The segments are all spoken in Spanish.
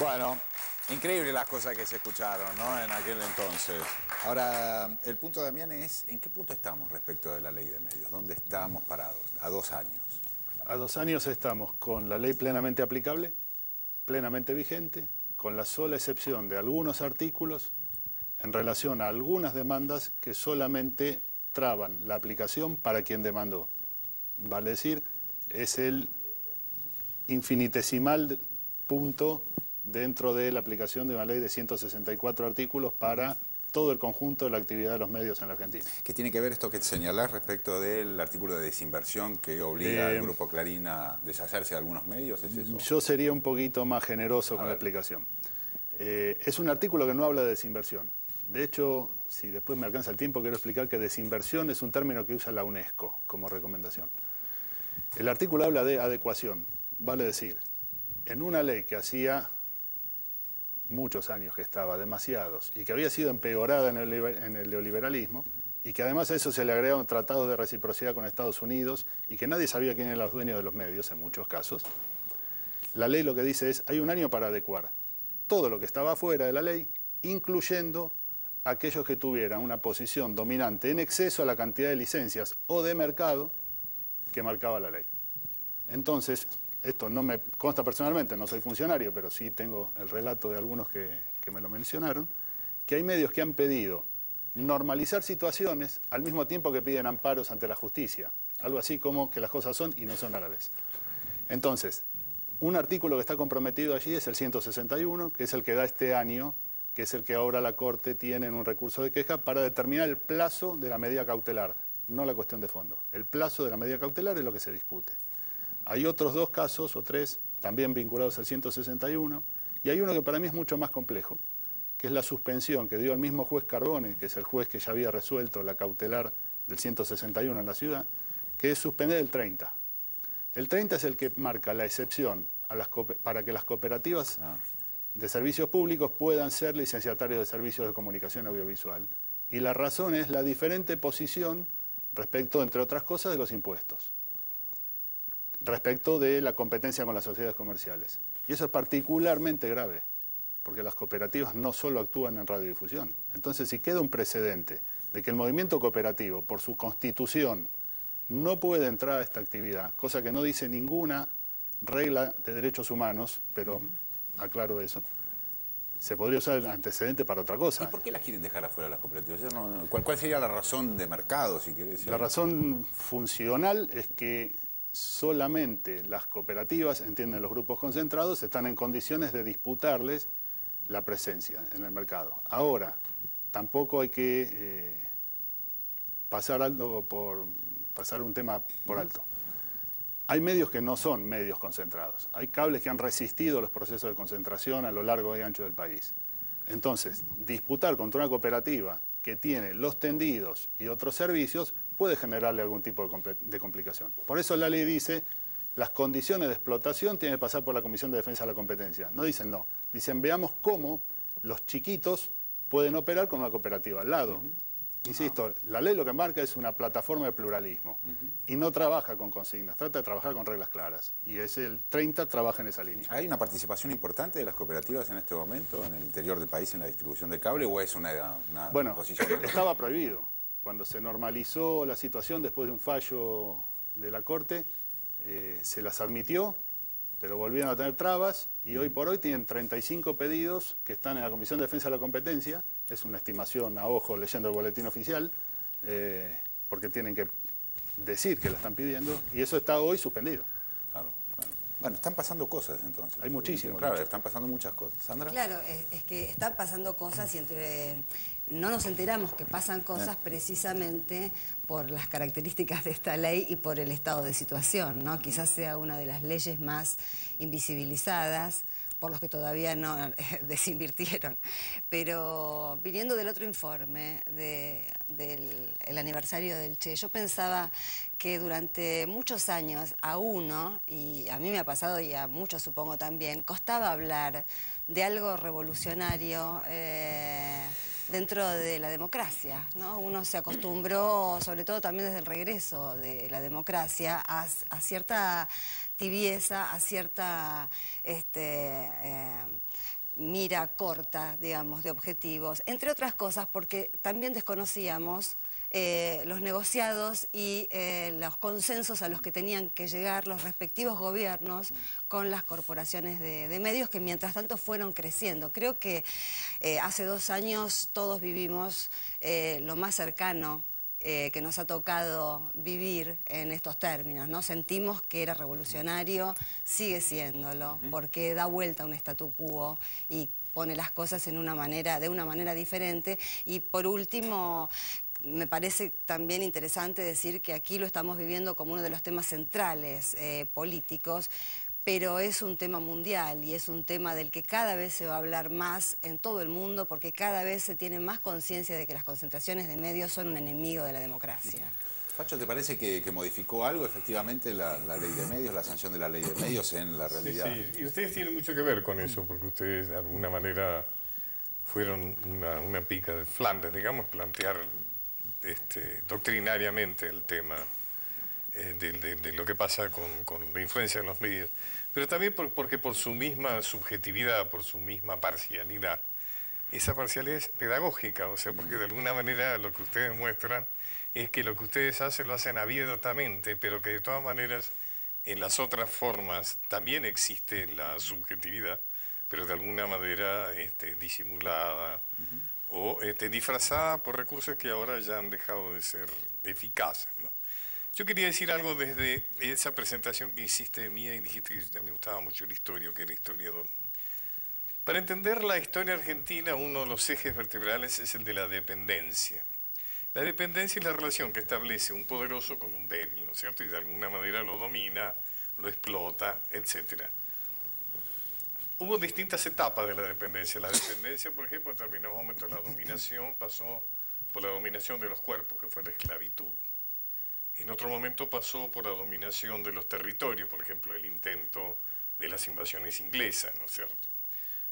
Bueno, increíble las cosas que se escucharon, ¿no? En aquel entonces. Ahora, el punto, Damián, es ¿en qué punto estamos respecto de la ley de medios? ¿Dónde estamos parados? A 2 años. A 2 años estamos con la ley plenamente aplicable, plenamente vigente, con la sola excepción de algunos artículos en relación a algunas demandas que solamente traban la aplicación para quien demandó. Vale decir, es el infinitesimal punto dentro de la aplicación de una ley de 164 artículos para todo el conjunto de la actividad de los medios en la Argentina. ¿Qué tiene que ver esto que señalás respecto del artículo de desinversión que obliga al Grupo Clarín a deshacerse de algunos medios? ¿Es eso? Yo sería un poquito más generoso con la explicación. Es un artículo que no habla de desinversión. De hecho, si después me alcanza el tiempo, quiero explicar que desinversión es un término que usa la UNESCO como recomendación. El artículo habla de adecuación, vale decir, en una ley que hacía muchos años que estaba, demasiados, y que había sido empeorada en el neoliberalismo, y que además a eso se le agregaron tratados de reciprocidad con Estados Unidos, y que nadie sabía quién eran los dueños de los medios en muchos casos. La ley lo que dice es, hay un año para adecuar todo lo que estaba fuera de la ley, incluyendo aquellos que tuvieran una posición dominante en exceso a la cantidad de licencias o de mercado que marcaba la ley. Entonces, esto no me consta personalmente, no soy funcionario, pero sí tengo el relato de algunos que me lo mencionaron, que hay medios que han pedido normalizar situaciones al mismo tiempo que piden amparos ante la justicia. Algo así como que las cosas son y no son a la vez. Entonces, un artículo que está comprometido allí es el 161, que es el que da este año, que es el que ahora la Corte tiene en un recurso de queja para determinar el plazo de la medida cautelar, no la cuestión de fondo. El plazo de la medida cautelar es lo que se discute. Hay otros 2 casos, o 3, también vinculados al 161, y hay uno que para mí es mucho más complejo, que es la suspensión que dio el mismo juez Carbone, que es el juez que ya había resuelto la cautelar del 161 en la ciudad, que es suspender el 30. El 30 es el que marca la excepción para que las cooperativas de servicios públicos puedan ser licenciatarios de servicios de comunicación audiovisual. Y la razón es la diferente posición respecto, entre otras cosas, de los impuestos, respecto de la competencia con las sociedades comerciales. Y eso es particularmente grave, porque las cooperativas no solo actúan en radiodifusión. Entonces, si queda un precedente de que el movimiento cooperativo, por su constitución, no puede entrar a esta actividad, cosa que no dice ninguna regla de derechos humanos, pero aclaro eso, se podría usar el antecedente para otra cosa. ¿Y por qué las quieren dejar afuera las cooperativas? ¿Cuál sería la razón de mercado, si querés? La razón funcional es que solamente las cooperativas, entienden los grupos concentrados, están en condiciones de disputarles la presencia en el mercado. Ahora, tampoco hay que pasar un tema por alto. Hay medios que no son medios concentrados. Hay cables que han resistido los procesos de concentración a lo largo y ancho del país. Entonces, disputar contra una cooperativa que tiene los tendidos y otros servicios puede generarle algún tipo de complicación. Por eso la ley dice, las condiciones de explotación tienen que pasar por la Comisión de Defensa de la Competencia. No dicen no. Dicen, veamos cómo los chiquitos pueden operar con una cooperativa al lado. Insisto, la ley lo que marca es una plataforma de pluralismo y no trabaja con consignas, trata de trabajar con reglas claras. Y el 30 trabaja en esa línea. ¿Hay una participación importante de las cooperativas en este momento en el interior del país en la distribución de cable o es una posición? Bueno, estaba prohibido. Cuando se normalizó la situación después de un fallo de la Corte, se las admitió, pero volvieron a tener trabas y hoy por hoy tienen 35 pedidos que están en la Comisión de Defensa de la Competencia. Es una estimación a ojo leyendo el boletín oficial, porque tienen que decir que la están pidiendo, y eso está hoy suspendido. Claro. Bueno, están pasando cosas entonces. Hay muchísimo. Claro, están pasando muchas cosas. ¿Sandra? Claro, es que están pasando cosas y no nos enteramos que pasan cosas precisamente por las características de esta ley y por el estado de situación, ¿no? Quizás sea una de las leyes más invisibilizadas, por los que todavía no desinvirtieron. Pero viniendo del otro informe, del aniversario del Che, yo pensaba que durante muchos años a uno, y a mí me ha pasado y a muchos supongo también, costaba hablar de algo revolucionario dentro de la democracia, ¿no? Uno se acostumbró, sobre todo también desde el regreso de la democracia, a cierta tibieza, a cierta mira corta, digamos, de objetivos, entre otras cosas porque también desconocíamos los negociados y los consensos a los que tenían que llegar los respectivos gobiernos con las corporaciones de medios que mientras tanto fueron creciendo. Creo que hace 2 años todos vivimos lo más cercano que nos ha tocado vivir en estos términos, ¿no? Sentimos que era revolucionario, sigue siéndolo, porque da vuelta a un statu quo y pone las cosas de una manera diferente. Y por último, me parece también interesante decir que aquí lo estamos viviendo como uno de los temas centrales políticos, pero es un tema mundial y es un tema del que cada vez se va a hablar más en todo el mundo porque cada vez se tiene más conciencia de que las concentraciones de medios son un enemigo de la democracia. Facho, ¿te parece que modificó algo efectivamente la ley de medios, la sanción de la ley de medios en la realidad? Sí, y ustedes tienen mucho que ver con eso, porque ustedes de alguna manera fueron una pica de Flandes, digamos, plantear doctrinariamente el tema de lo que pasa con la influencia en los medios, pero también porque por su misma subjetividad, por su misma parcialidad, esa parcialidad es pedagógica, o sea, porque de alguna manera lo que ustedes muestran es que lo que ustedes hacen lo hacen abiertamente, pero que de todas maneras en las otras formas también existe la subjetividad, pero de alguna manera disimulada o disfrazada por recursos que ahora ya han dejado de ser eficaces, ¿no? Yo quería decir algo desde esa presentación que hiciste de mía y dijiste que me gustaba mucho la historia, que era historiador. Para entender la historia argentina, uno de los ejes vertebrales es el de la dependencia. La dependencia es la relación que establece un poderoso con un débil, ¿no es cierto? Y de alguna manera lo domina, lo explota, etc. Hubo distintas etapas de la dependencia. La dependencia, por ejemplo, en determinado momento la dominación pasó por la dominación de los cuerpos, que fue la esclavitud. En otro momento pasó por la dominación de los territorios, por ejemplo, el intento de las invasiones inglesas, ¿no es cierto?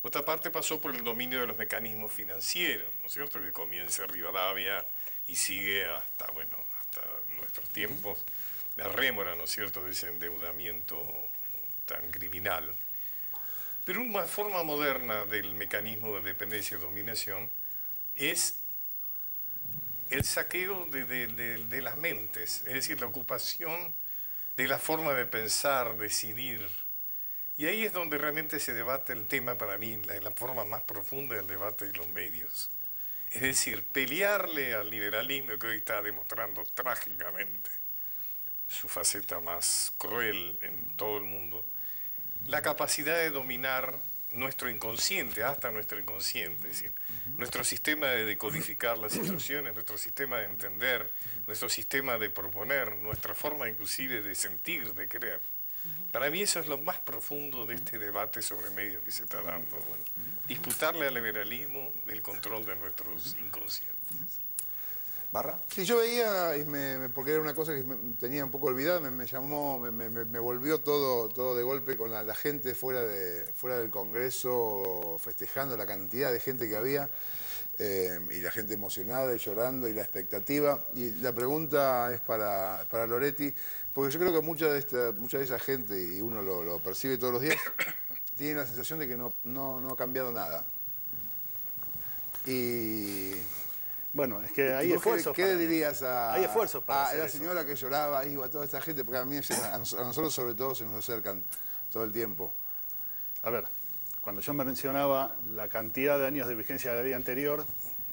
Otra parte pasó por el dominio de los mecanismos financieros, ¿no es cierto?, que comienza Rivadavia y sigue hasta nuestros tiempos, la rémora, ¿no es cierto?, de ese endeudamiento tan criminal. Pero una forma moderna del mecanismo de dependencia y dominación es el saqueo de las mentes, es decir, la ocupación de la forma de pensar, decidir. Y ahí es donde realmente se debate el tema, para mí, la forma más profunda del debate de los medios. Es decir, pelearle al liberalismo que hoy está demostrando trágicamente su faceta más cruel en todo el mundo, la capacidad de dominar nuestro inconsciente, hasta nuestro inconsciente, es decir, nuestro sistema de decodificar las situaciones, nuestro sistema de entender, nuestro sistema de proponer, nuestra forma inclusive de sentir, de creer. Para mí eso es lo más profundo de este debate sobre medios que se está dando. Bueno, disputarle al liberalismo el control de nuestros inconscientes. ¿Barra? Sí, yo veía, porque era una cosa que tenía un poco olvidada, me llamó, me volvió todo de golpe con la gente fuera del Congreso, festejando la cantidad de gente que había, y la gente emocionada y llorando, y la expectativa. Y la pregunta es para Loretti, porque yo creo que mucha de esa gente, y uno lo percibe todos los días, tiene la sensación de que no ha cambiado nada. Y... Bueno, es que hay esfuerzos. ¿Qué le dirías a hacer la eso. señora que lloraba, a toda esta gente? Porque a nosotros sobre todo se nos acercan todo el tiempo. A ver, cuando yo mencionaba la cantidad de años de vigencia de la ley anterior,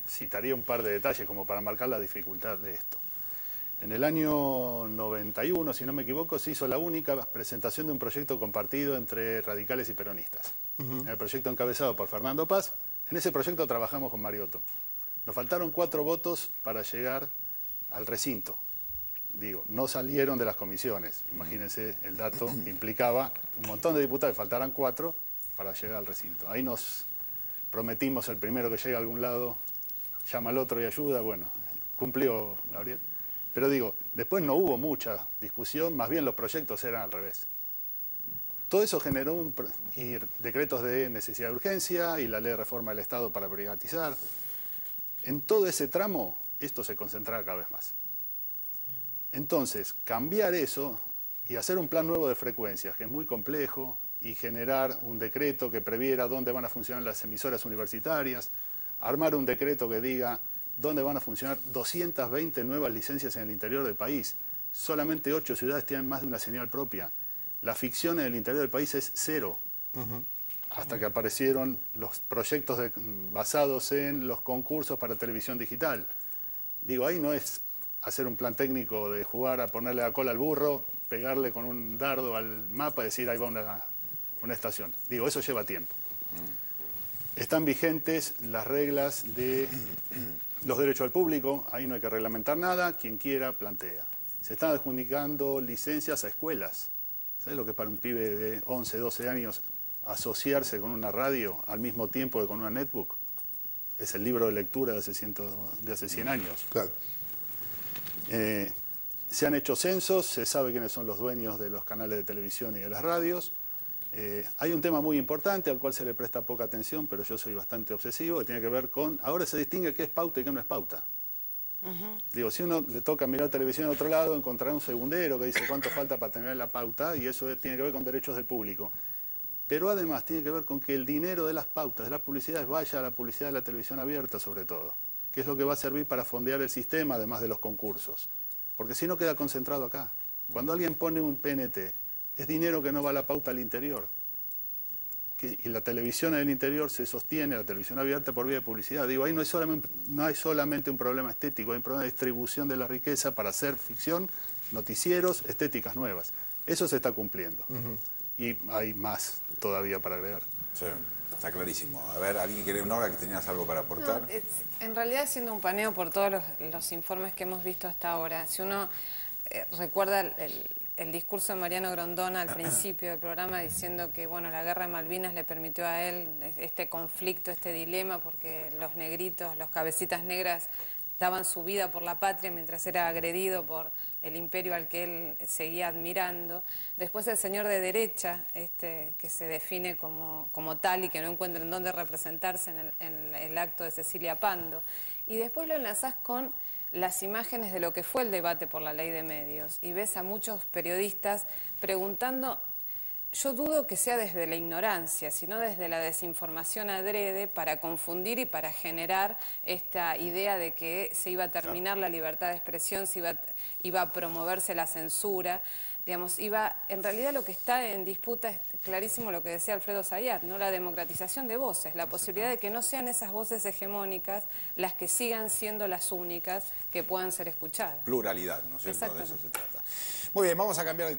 citaría un par de detalles como para marcar la dificultad de esto. En el año 91, si no me equivoco, se hizo la única presentación de un proyecto compartido entre radicales y peronistas. El proyecto encabezado por Fernando Paz. En ese proyecto trabajamos con Mariotto. Nos faltaron 4 votos para llegar al recinto. Digo, no salieron de las comisiones. Imagínense el dato que implicaba un montón de diputados, faltaran 4 para llegar al recinto. Ahí nos prometimos, el primero que llega a algún lado llama al otro y ayuda. Bueno, cumplió Gabriel. Pero digo, después no hubo mucha discusión, más bien los proyectos eran al revés. Todo eso generó decretos de necesidad de urgencia y la ley de reforma del Estado para privatizar. en todo ese tramo esto se concentraba cada vez más. Entonces, cambiar eso y hacer un plan nuevo de frecuencias, que es muy complejo, y generar un decreto que previera dónde van a funcionar las emisoras universitarias, armar un decreto que diga dónde van a funcionar 220 nuevas licencias en el interior del país. Solamente 8 ciudades tienen más de una señal propia. La ficción en el interior del país es 0. Hasta que aparecieron los proyectos basados en los concursos para televisión digital. Digo, ahí no es hacer un plan técnico de jugar a ponerle la cola al burro, pegarle con un dardo al mapa y decir ahí va una estación. Digo, eso lleva tiempo. Están vigentes las reglas de los derechos al público, ahí no hay que reglamentar nada, quien quiera plantea. Se están adjudicando licencias a escuelas. ¿Sabes lo que es para un pibe de 11, 12 años asociarse con una radio al mismo tiempo que con una netbook? Es el libro de lectura de hace 100 años. Claro. Se han hecho censos, se sabe quiénes son los dueños de los canales de televisión y de las radios. Hay un tema muy importante al cual se le presta poca atención, pero yo soy bastante obsesivo, que tiene que ver con, ahora se distingue qué es pauta y qué no es pauta. Digo, si uno le toca mirar televisión en otro lado, encontrará un segundero que dice cuánto falta para tener la pauta, y eso tiene que ver con derechos del público. Pero además tiene que ver con que el dinero de las pautas, de las publicidades, vaya a la publicidad de la televisión abierta sobre todo, que es lo que va a servir para fondear el sistema, además de los concursos. Porque si no queda concentrado acá. Cuando alguien pone un PNT, es dinero que no va a la pauta al interior. Y la televisión en el interior se sostiene, la televisión abierta, por vía de publicidad. Digo, ahí no hay solamente un problema estético, hay un problema de distribución de la riqueza para hacer ficción, noticieros, estéticas nuevas. Eso se está cumpliendo. Y hay más todavía para agregar. Sí, está clarísimo. A ver, ¿alguien quiere? Nora, que tenías algo para aportar? No, en realidad, haciendo un paneo por todos los informes que hemos visto hasta ahora, si uno recuerda el discurso de Mariano Grondona al principio del programa diciendo que bueno, la guerra de Malvinas le permitió a él este conflicto, este dilema, porque los negritos, los cabecitas negras daban su vida por la patria mientras era agredido por el imperio al que él seguía admirando. Después el señor de derecha, que se define como tal y que no encuentra en dónde representarse en el acto de Cecilia Pando. Y después lo enlazás con las imágenes de lo que fue el debate por la ley de medios y ves a muchos periodistas preguntando, yo dudo que sea desde la ignorancia, sino desde la desinformación adrede para confundir y para generar esta idea de que se iba a terminar la libertad de expresión, iba a promoverse la censura. Digamos, en realidad lo que está en disputa es clarísimo lo que decía Alfredo Zayat, ¿no? La democratización de voces, la posibilidad de que no sean esas voces hegemónicas las que sigan siendo las únicas que puedan ser escuchadas. Pluralidad, ¿no es cierto? De eso se trata. Muy bien, vamos a cambiar de